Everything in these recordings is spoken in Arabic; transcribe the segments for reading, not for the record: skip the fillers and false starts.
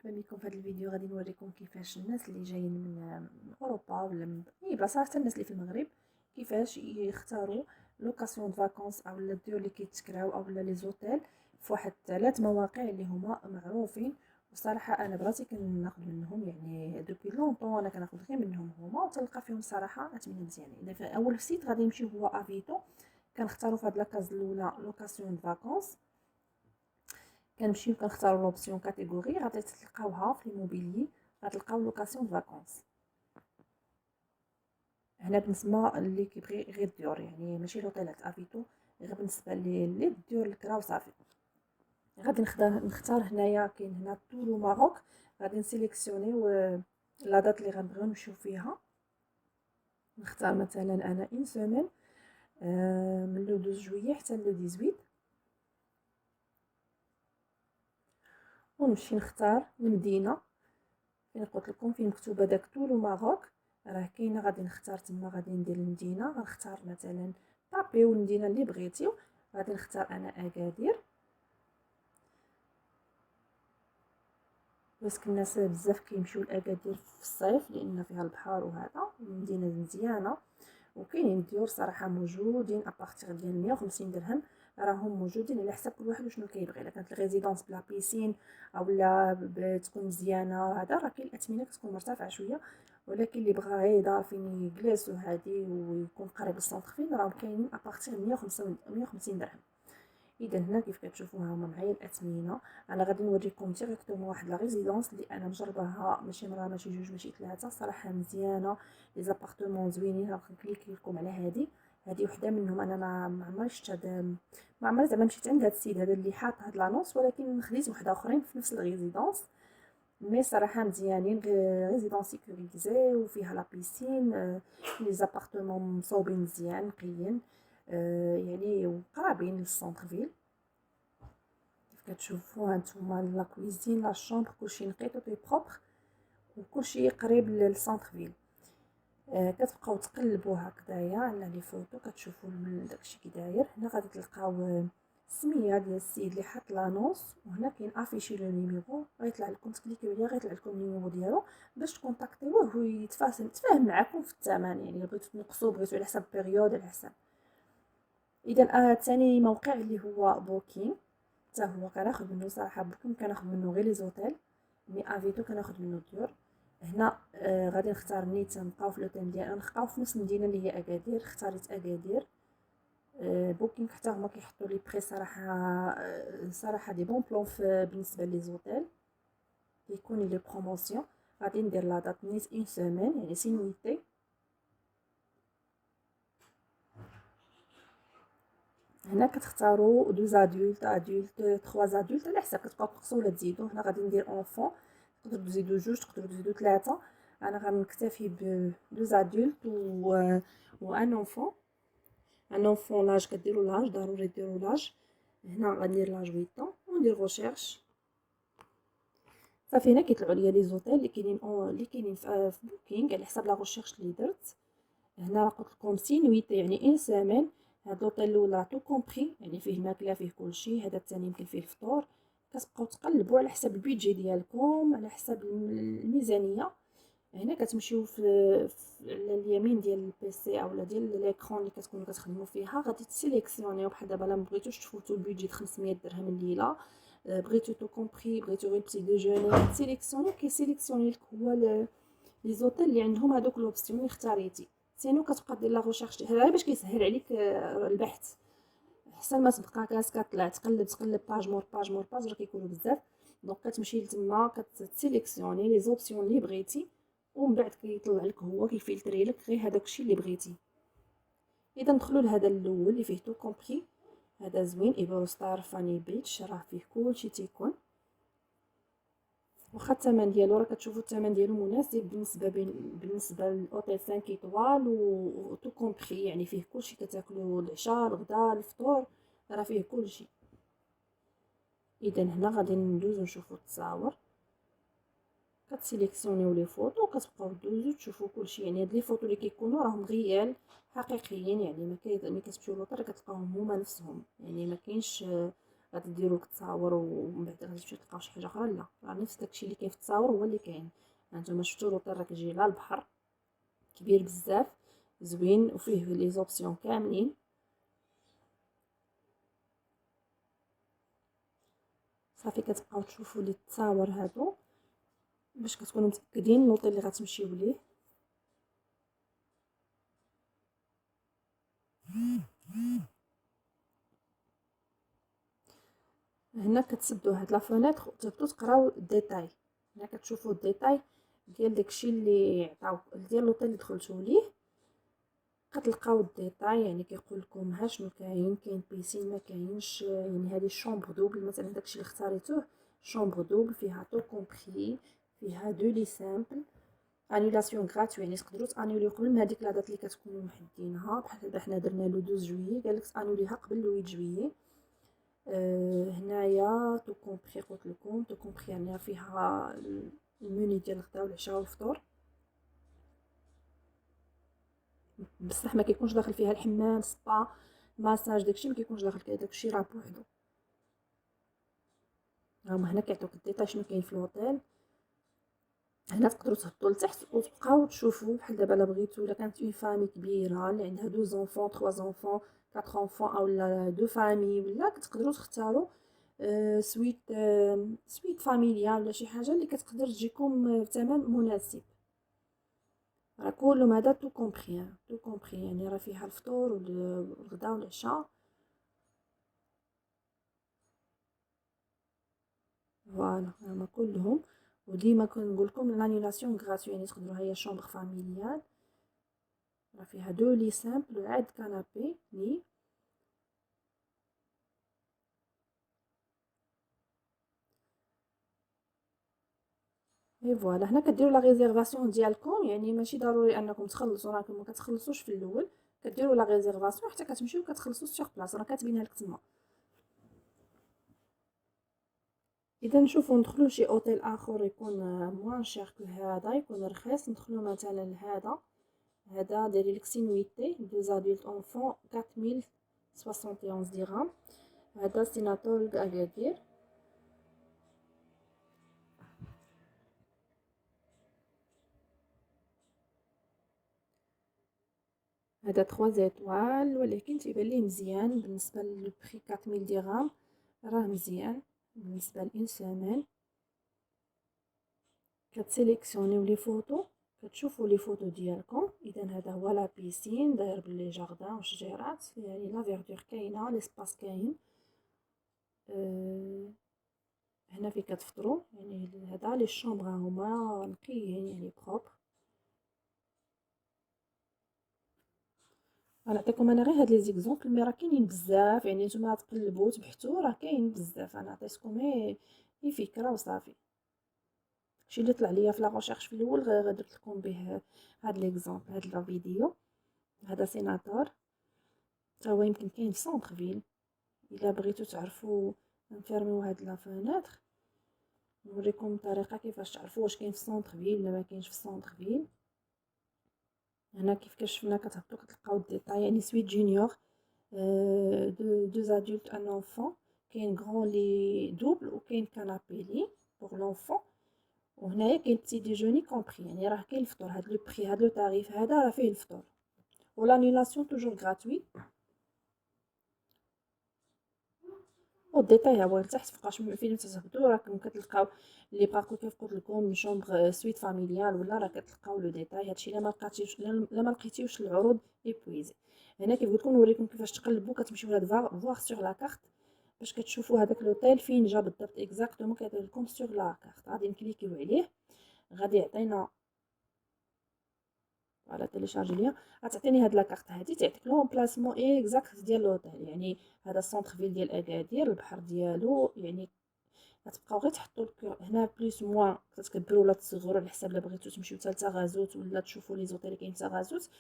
مرحبا بكم في هذا الفيديو. غادي نوريكم كيفاش الناس اللي جايين من اوروبا ولا من اي بلاصه، حتى الناس اللي في المغرب، كيفاش يختاروا لوكاسيون فاكونس او الديور اللي كيتكراو او لي زوتيل في واحد 3 مواقع اللي هما معروفين. وصراحه انا براسي كناخذ منهم، يعني دوبي لونطون انا كناخذ غير منهم هما، وتلقى فيهم صراحه اثمنه مزيانين. اذا في اول سيت غادي نمشيو هو افيتو، كنختاروا في هاد لاكاز الاولى لوكاسيون فاكونس، كنمشيو كنختاروا لوبسيون كاتيجوري، غادي تلقاوها في الموبيلي، غتلقاو لوكاسيون فاكونس. هنا بالنسبه اللي كيبغي غير الديور، يعني ماشي لوطيلات افيتو، غير بالنسبه لي الديور الكراو صافي. غادي نختار هنايا، كاين هنا طولو ماروك، غادي نسيليكسيونيو لا دات اللي غنبغيو نمشيو فيها. نختار مثلا انا اون سيمين، من لو 12 جويي حتى لو 18، ونمشي نختار المدينه فين قلت لكم فين مكتوبه داك طولو ماروك، راه كاينه. غادي نختار تما، غادي ندير المدينه، غنختار مثلا طابيو المدينه اللي بغيتيو. غادي نختار انا اكادير، باسكو الناس بزاف كيمشيو لاكادير في الصيف لان فيها البحر، وهذا مدينه مزيانه. وكاينين ديور صراحه موجودين ابارتيغ ديال 150 درهم، راهم موجودين على حساب كل واحد وشنو كيبغي. الا كانت الريزيدونس بلا بيسين اولا تكون مزيانه، هذا راه كاين الاثمنه كتكون مرتفعه شويه، ولكن اللي بغى غير دار فين يجلس وهادي ويكون قريب للسونتر فين، راهم كاينين ابارتيغ 150 درهم. اذا هنا كيف كتشوفوا هما معايا الاثمنه. انا غادي نوريكم ديريكتومون واحد لا ريزيدونس اللي انا مجرباها، ماشي مره ماشي جوج ماشي ثلاثه، صراحه مزيانه، لي زابارتمون زوينين. غنكليكي لكم على هذه وحده منهم. انا ما عمري شفت هذا، ما عمري زعما مشيت عند هذا السيد هذا اللي حاط هاد لانونس، ولكن خديت وحده اخرين في نفس الريزيدونس. مي صراحه مزيانين، ريزيدونس سيكوريزي وفيها لا بيسين، لي زابارتمون مصوبين مزيان نقيين، يعني وقرابين للسونتر فيل. كتشوفوا هانتوما لا كويزين لا شومبر كلشي نقي طوبي بروبر، وكلشي قريب للسونتر فيل. كتبقاو تقلبوا هكذايا على لي فوتو، كتشوفوا داكشي كي داير. هنا غادي تلقاو السميه ديال السيد اللي حط لانونس، وهنا كاين افيشي لو نيميرو، غيطلع لكم تكليكيو عليه غيطلع لكم النيميرو ديالو باش تكونتاكتيوه ويتفاهم معكم في الثمن، يعني بغيتو تنقصوا بغيتو على حساب بيريود على حساب. اذا ثاني موقع اللي هو بوكين، حتى هو كناخذ منه صراحه. بوكين كناخذ منه غير لي زوتيل، مي افيتو كناخذ منه الديور. هنا غادي نختار نيت نبقاو في لوتيل ديالنا، نبقاو في نفس المدينه اللي هي اكادير. اختاريت اكادير. بوكين حتى هما كيحطوا لي بري صراحه، صراحه دي بون بلون بالنسبه لي زوتيل، كيكون لي بروموسيون. غادي ندير لا دات نيت اون سيمين، يعني سي نويتي. هنا كتختاروا دوز ادولت، تخوا ادولت، على حساب كتبقاو تنقصوا ولا تزيدوا. هنا غادي ندير اونفون، تقدروا تزيدوا جوج، تقدروا تزيدوا ثلاثه. انا غنكتفي بدوز ادولت و ان اونفون. ان اونفون لاج كديروا لاج، ضروري ديروا لاج. هنا غندير لاج 8 ans وندير ريشيرش. صافي هنا كيطلعوا لي لي زوتيل اللي كاينين في بوكينغ على حساب لا ريشيرش اللي درت. هنا قلت لكم سي نويت يعني اون سيمين. هاد لوطيل الاول راه تو كومبري، يعني فيه الماكله فيه كلشي. هذا الثاني يمكن فيه الفطور. كتبقاو تقلبوا على حساب البيدجي ديالكم، على حساب الميزانيه. هنا كتمشيو على اليمين ديال البيسي اولا ديال ليكرون اللي كتكونوا كتخدموا فيها، غادي تسيليكسيونيو بحال دابا. لا مبغيتوش تفوتوا البيدجي 500 درهم الليله، بغيتو تو كومبري، بغيتو غير بتي ديجوني، كتسيليكسيوني كيسيليكسيوني لك هو لي زوتيل اللي عندهم هذوك لوبسيون اللي اختاريتي. سينو كتبقى دير لا ريشيرش غير باش كيسهل عليك البحث، احسن ما تبقى كتطلع تقلب باج مور باج مور باج، راه كيكونوا بزاف. دونك كتمشي لتما كتسيليكسيوني لي زوبسيون اللي بغيتي، ومن بعد كيطلع لك هو كيفلتري لك غير هذاك الشيء اللي بغيتي. اذا ندخلوا لهذا الاول اللي فيه تو كومبري، هذا زوين، ايبروستار فاني بيتش، راه فيه كلشي تيكون. واخا الثمن ديالو راه كتشوفوا الثمن ديالو مناسب بالنسبه للاوتيل 5 ايطوال و تو كومبري، يعني فيه كلشي، كتاكلوا العشاء الغداء الفطور، راه فيه كلشي. اذا هنا غادي ندوزو نشوفوا التصاور، كتسيليكسيونيو لي فوطو وكتبقاو دوزو تشوفوا كلشي. يعني هاد لي فوطو اللي كيكونوا راهم غيال حقيقيين، يعني ما كتمشيو لوطيل كتلقاوهم هما نفسهم، يعني ما كاينش غادي ديروا لك التصاور ومن بعد غادي تمشيو تلقاو شي حاجه اخرى. لا، راه نفس داكشي اللي كاين في التصاور هو اللي كاين. هانتوما شفتوا لوطيل راه كيجي على البحر، كبير بزاف، زوين وفيه لي زوبسيون كاملين. صافي كتبقاو تشوفوا لي التصاور هادو باش كتكونوا متاكدين لوطيل اللي غتمشيو ليه. هنا كتسدوا هاد لا فونيتر وتبداو تقراو الديتاي. هنا كتشوفوا الديتاي ديال داكشي اللي عطاو ديال لوطيل اللي دخلتو ليه. كتلقاو الديتاي، يعني كيقول لكم ها شنو كاين بيسين ما كاينش، يعني هذه الشومبر دوبل مثلا داكشي اللي اختاريتوه شومبر دوبل فيها تو كومبري، فيها دو لي سامبل، انولاسيون غراتوي، يعني تقدروا تانوليو قبل من هذيك لا دات اللي كتكونوا محددينها. بحال دابا حنا درنا لو 12 جويي قالك تانوليها قبل لو 8 جويي. هنايا تو كومبري قلت لكم تو كومبري يعني فيها المنيو ديال الغدا والعشاء والفطور، بصح ما كيكونش داخل فيها الحمام سبا ماساج داكشي ما كيكونش داخل فيها، داكشي راه بوحدو. هما هنا كيعطيوك الديتاي شنو كاين في الهوتيل. هنا تقدروا تهبطوا لتحت وتبقاو تشوفوا بحال دابا الا بغيتو، الا كانت اون فامي كبيره اللي عندها 2 زونفون 3 زونفون 4 انفون اولا دو فامي، ولا كتقدروا تختاروا سويت فاميليا ولا شي حاجه اللي كتقدر تجيكم بثمن مناسب. راه كلهم هذا تو كومبري، تو كومبري يعني راه فيها الفطور والغدا والعشاء. فوالا هما كلهم. وديما كنقول لكم لانيلاسيون غراتوي، يعني تقدروا هي شومبر فاميليال راه فيها دو لي سامبل وعاد كنابي لي. اي فوالا هنا كديروا لا ريزيرفاسيون ديالكم، يعني ماشي ضروري انكم تخلصوا، راكم ما كتخلصوش في الاول، كديروا لا ريزيرفاسيون حتى كتمشيو كتخلصوا سيغ بلاص، راه كاتبينها لك تما. اذا نشوفوا ندخلوا لشي اوتيل اخر يكون موان شير كو هذا، يكون رخيص. ندخلوا مثلا لهذا، هذا داير لك سينويتي دو زادولت اونفون 4071 درهم. هذا سيناتور اكادير، هذا 3 زيتوال، ولكن تيبان ليه مزيان بالنسبه للبري 4000 درهم، راه مزيان بالنسبه لإن سيمين. كتسيليكسيونيو لي فوتو، كتشوفوا لي فوتو ديالكم. اذا هذا هو لا بيسين داير بلي جاردان وشجيرات، يعني لا فيردور كاينه، ليسباس كاين. أه هنا فين كتفطروا، يعني هذا لي شومبر هما نقيين يعني بروبر. غنعطيكم انا غير هاد لي زيكزومبل، مي راه كاينين بزاف، يعني نتوما تقلبوا تبحثوا راه كاين بزاف. انا عطيتكم غير فكره وصافي. داكشي اللي طلع ليا في لا ريشيرش في الاول غير درت لكم به هاد ليكزومبل، هاد لا فيديو. هذا سيناتور تا هو يمكن كاين في سونطر فيل. الا بغيتو تعرفوا نفيرميو هاد لا فونيتر نوريكم الطريقه كيفاش تعرفوا واش كاين في سونطر فيل ولا ما كاينش في سونطر فيل. هنا كيف كشفنا كتهبطوا كتلقاو الديتاي، يعني سويت جونيور، دو زادولت ان انفون، كاين غران لي دوبل وكاين كانابي لي بور لونفون. وهنايا كاين بتي ديجوني كومبري، يعني راه كاين الفطور. هاد لو بري هاد لو تاريف هذا راه فيه الفطور، و لانيلاسيون توجور غراتوي. والديتاي ها هو لتحت فوقاش فين تهبطوا راكم كتلقاو لي باركور كيف قلت لكم شومبر سويت فاميليال، ولا راه كتلقاو لو ديتاي. هادشي الا ما لقيتيش، الا ما لقيتيوش العروض ايبويزي. هنا كيف قلت لكم نوريكم كيفاش تقلبوا، كتمشيو لهاد فوار سور لا كارت باش كتشوفوا هذاك لوطيل فين جا بالضبط اكزاكتومون. كيعطي لكم سور لا كارت، غادي نكليكيو عليه غادي يعطينا على تيليشارجي ليا. غتعطيني هاد لاكارت هادي تعطيك لو بلاسمون اكزاكت ديال لوطيل، يعني هذا سونتر فيل ديال اكادير، البحر ديالو، يعني غتبقاو غير تحطوا هنا بليس موان كتكبروا ولا تصغروا على حساب الا بغيتو تمشيو حتى لتغازوت ولا تشوفوا لي زوطيل اللي كاين في تغازوت.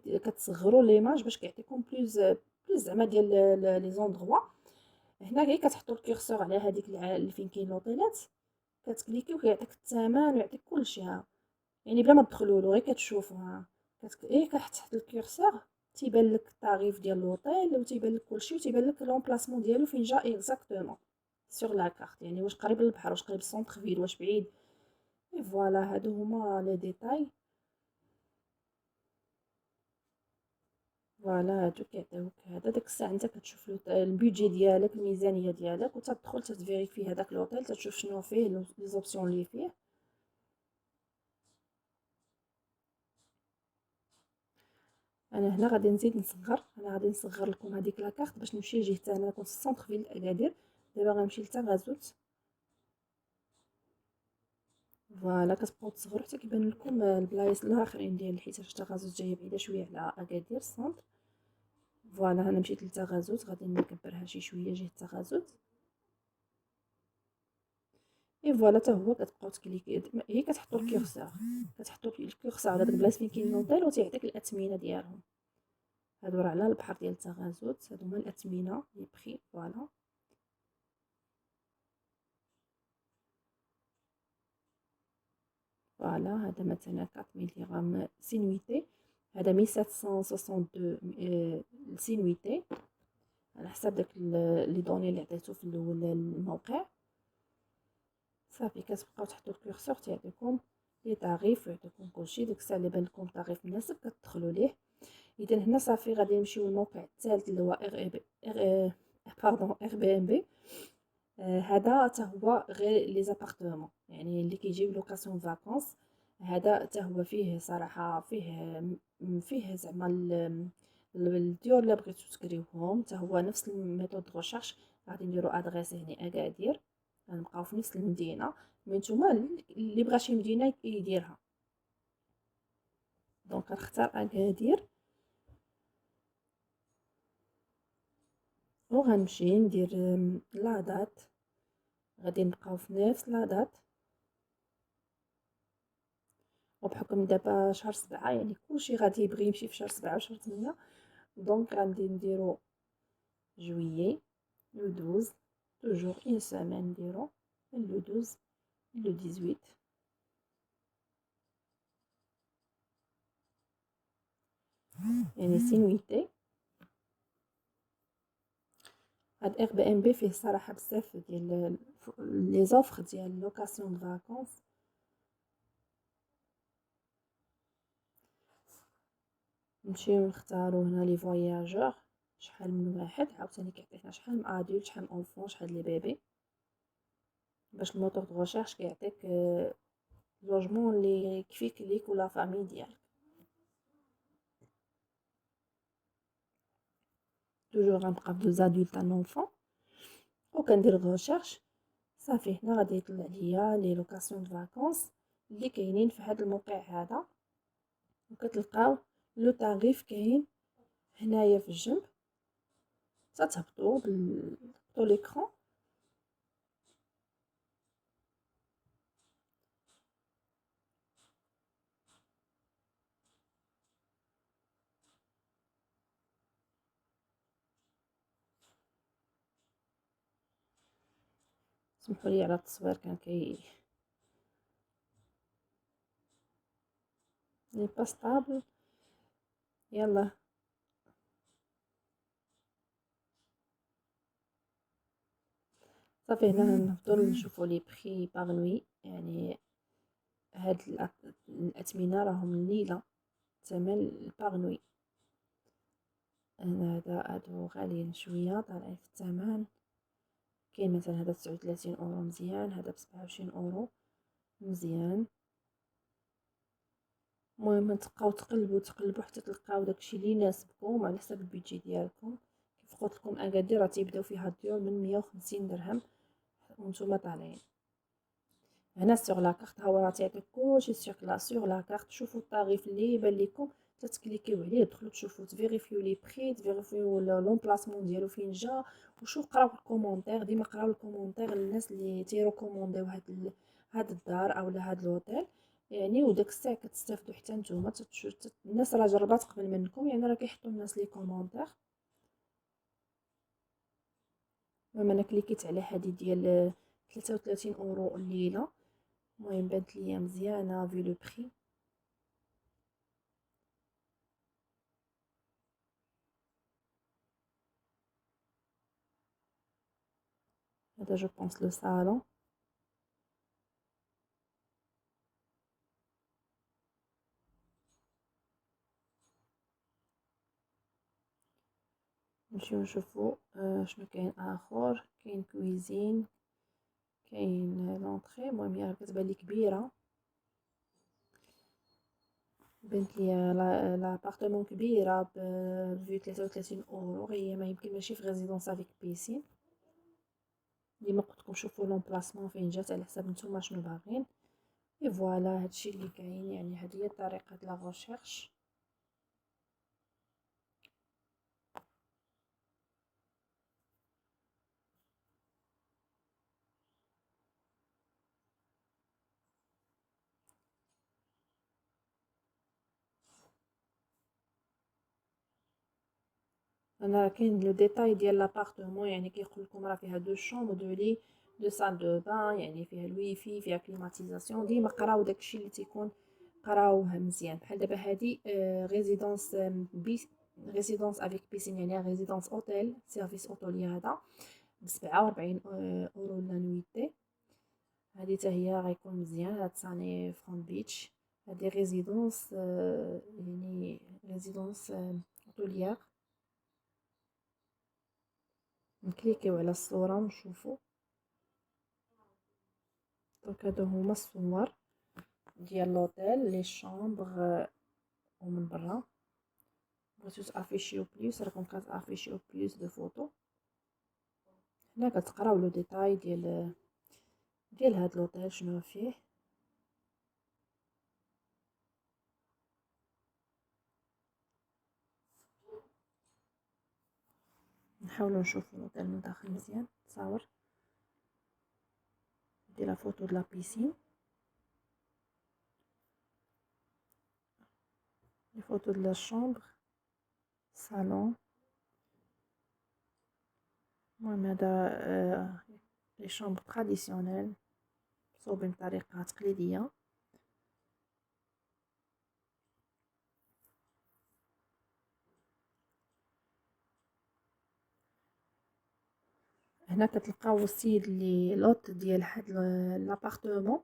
كتصغروا ليماج باش كيعطيكم بلوس زعما ديال لي زوندغوا. هنا غير كتحطوا الكورسور على هذيك اللي فين كاين لوطيلات، كتكليكي وكيعطيك الثمن ويعطيك كلشي ها، يعني بلا ما تدخلوا له غير كتشوفوا ها. ايه كتحط الكورسور تيبان لك الطاريف ديال لوطيل وتيبان لك كلشي وتيبان لك لومبلاسمون ديالو فين جا اكزاكتومون سور لا كارت، يعني واش قريب للبحر واش قريب للسونتر فيل واش بعيد. اي فوالا هادو هما لي ديتاي. فوالا هادو كيعطيوك هذا داك الساعه انت كتشوف البيدجي ديالك الميزانيه ديالك وتدخل تتفيريفي هذاك لوطيل تشوف شنو فيه لي زوبسيون اللي فيه. انا هنا غادي نزيد نصغر، انا غادي نصغر لكم هذيك لاكارت باش نمشي لجهه انا كنت في السونتر فيل اكادير، دابا غنمشي لتغازوت. فوالا كتبقاو تصغروا حتى كيبان لكم البلايص الاخرين ديال حيت تغازوت جايه بعيده شويه على اكادير السونتر. فوالا انا مشيت لتغازوت غادي نكبرها شي شويه جهه تغازوت. اي فوالا حتى هو كتبقاو تكليكي هي كتحطوا الكورسور، كتحطوا الكورسور على داك البلاصه فين كاين لوطيل وتيعطيك الاثمنه ديالهم. هادو راه على البحر ديال تغازوت، هادو هما الاثمنه لي بخي. فوالا فوالا هذا مثلا 4000 درهم سينويتي، هذا 1762 سينويتي على حساب داك لي دوني اللي عطيتو في الاول الموقع. صافي كتبقاو تحطوا الكورسور تيعطيكم لي طاريف ويعطيكم كلشي. ديك الساعه اللي بان لكم طاريف مناسب كتدخلوا ليه. اذا هنا صافي غادي نمشيو للموقع الثالث اللي هو ار بي ام بي. هذا حتى هو غير لي زابارتمون يعني اللي كيجيب لوكاسيون فاكونس. هذا حتى هو فيه صراحه فيه زعما الديور اللي بغيتو تكريوهم حتى هو نفس الميثود دو ريشيرش. غادي نديرو ادريس يعني اكادير، غنبقاو في نفس المدينه مي نتوما اللي بغى شي مدينه يديرها. دونك غنختار اكادير وغنمشي ندير لا دات. غادي نبقاو في نفس لا دات وبحكم دابا شهر 7 يعني كلشي غادي يبغي يمشي في شهر 7 وشهر 8. دونك غادي نديرو جويي لو 12 توجور اون سيمين نديرو من لو 12 لو 18 يعني سينويتي. هاد اير بي ام بي فيه صراحه بزاف ديال لي زوفر ديال لوكاسيون دو فاكونس. نمشيو نختارو هنا لي فواياجور شحال من واحد، عاوتاني كيعطينا شحال من ادولت شحال من اونفون شحال لي بيبي باش الموتور دو ريشيرش كيعطيك لوجمون اللي يكفيك ليك ولا فامي ديالك. توجور غنبقى في دو ادولت ان اونفون وكندير ريشيرش. صافي هنا غادي يطلع ليا لي لوكاسيون دو فاكونس اللي كاينين في هذا الموقع هذا، وكتلقاو لو تاريف كاين هنايا في الجنب. تتهبطوا تهبطوا ليكرون سمحوا لي على التصوير كان لي با ستابل. يلا صافي هنا نفضل نشوفوا لي بري باغ نوي يعني هاد الاثمنه راهم الليله ثمن باغ نوي. هادو غاليين شويه طالعين في الثمن. كاين مثلا هذا 39 اورو مزيان، هذا ب27 اورو مزيان. المهم تبقاو تقلبوا حتى تلقاو داكشي اللي يناسبكم على حسب البيدجي ديالكم. كيف قلت لكم اكادير راه تيبداو فيها الديور من 150 درهم وانتم طالعين. هنا سيغ لاكارت ها هو راه تيعطيك كلشي سيغ لاكارت. شوفوا الطريف اللي يبان لكم تتكليكيو عليه تدخلوا تشوفوا تفيريفيو لي بري تفيريفيو لومبلاسمون ديالو فين جا. وشوف قراو الكومونتير ديما قراو الكومونتير الناس اللي تيريكومونديو هاد الدار اولا هاد لوطيل يعني. وداك الساعه كتستافدوا حتى نتوما الناس راه جربات قبل منكم يعني راه كيحطوا الناس لي كومونتير. المهم انا كليكيت على هادي ديال 33 اورو الليله. المهم بانت ليا مزيانه في لو بري. هذا جو بونس لو صالون. نمشيو نشوفو شنو كاين اخر. كاين كويزين، كاين لونطري. المهم هي كتبان لي كبيره، بنت لي لابارتمون كبيره بفيو 33 اورو. هي ما يمكن ماشي في ريزيدونس افيك بيسين. ديما قلتلكم شوفوا لومبلاسمون فين جات على حساب نتوما شنو باغيين. اي فوالا هادشي اللي كاين، يعني هذه هي طريقه لا ريشيرش. انا كاين لو ديتاي ديال لابارتمون، يعني كيقول لكم راه فيها دو شومبر دو لي دو سال دو بان، يعني فيها الويفي فيها كليماتيزاسيون. ديما قراو داكشي اللي تيكون قراوه مزيان. بحال دابا هادي ريزيدونس بي ريزيدونس افيك بيسين، يعني ريزيدونس اوتيل سيرفيس اوتولي هذا ب47 اورو لا نويتي. هادي حتى هي غيكون مزيان. هاد ثاني فرون بيتش. هادي ريزيدونس يعني ريزيدونس اوتوليير. نكليكيو على الصورة ونشوفو. دونك هادو هما الصور ديال لوطيل لي شومبر ومن برا. بغيتو تافيشيو بليس راكم كتافيشيو بليس دو فوتو. هنا كتقراو لو ديتاي ديال هاد لوطيل شنو فيه. نحاولو نشوفو لوطيل من داخل مزيان. تصاور دير لا فوتو د لا بيسين، لي فوتو د لا شومبر، صالون. المهم هذا لي شومبر تراديسيونيل مصوبين بطريقة تقليدية. هنا كتلقاو السيد اللي لوط ديال هاد لابارتمون،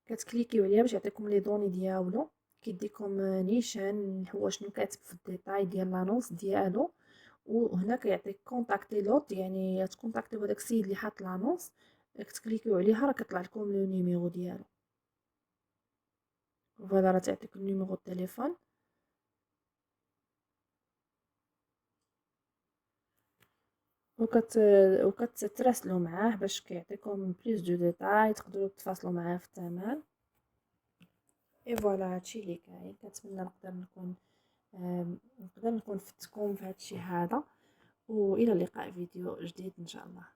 كتكليكيو عليها باش يعطيكم لي دوني ديالو. كيديكم نيشان هو شنو كاتب في الديتاي ديال لانونس ديالو. وهنا كيعطيك كونتاكتي لوط، يعني تكونتاكتيو هداك السيد اللي حاط لانونس. كتكليكيو عليها راه كيطلع لكم لو نيميرو ديالو. فوالا راه تعطيك النيميرو التليفون. وكت وكتتراسلوا معاه باش كيعطيكم بليس دو ديتاي، تقدروا تتواصلوا معاه في الثمن. اي فوالا هادشي اللي كاين. كنتمنى نقدر نكون فدتكم في هادشي هذا، والى اللقاء فيديو جديد ان شاء الله.